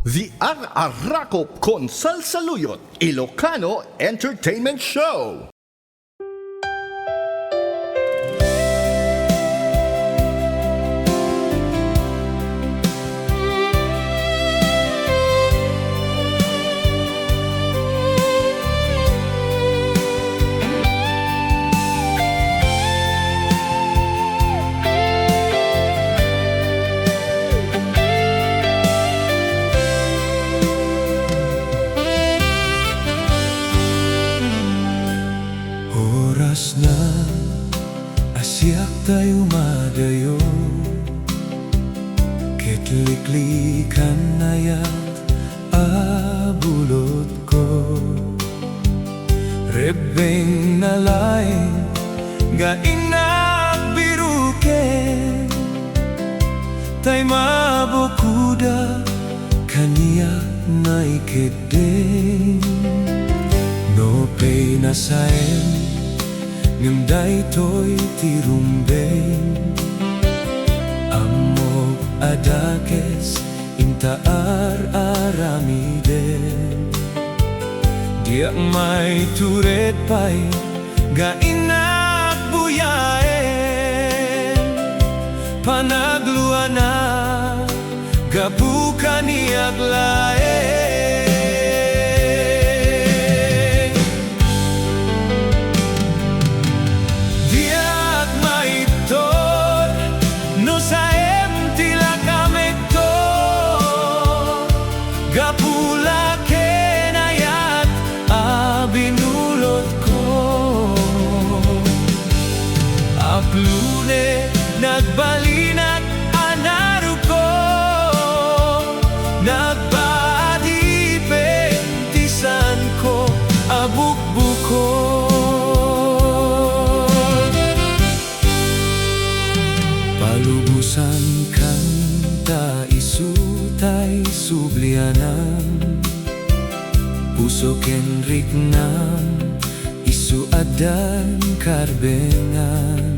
The RRRrakup con Sal-saluyot, Ilocano Entertainment Show. Oras na asyak tayo madayo, kitliklikan na Ayat bulod ko. Rebeng na lain gainak biruken, tay mabukuda kaniya na ikidin. No pay na saem ngunday to'y tirumbeng, amog adakes intaar aramiden. Diak may turet pa'y gainak buyaen, panagluan na gabukan niyak laen. Gapula ken Ayat binulod ko, aplune nagbalinat anaru ko, nagbaadipen tisan ko abukbukon. Palubusan kan ta isu tay sublianan, puso ken riknam isu adan karbengan.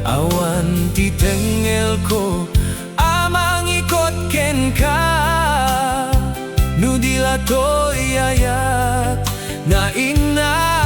Awan titengel ko amang ikot ken ka, nudila to'y Ayat na ina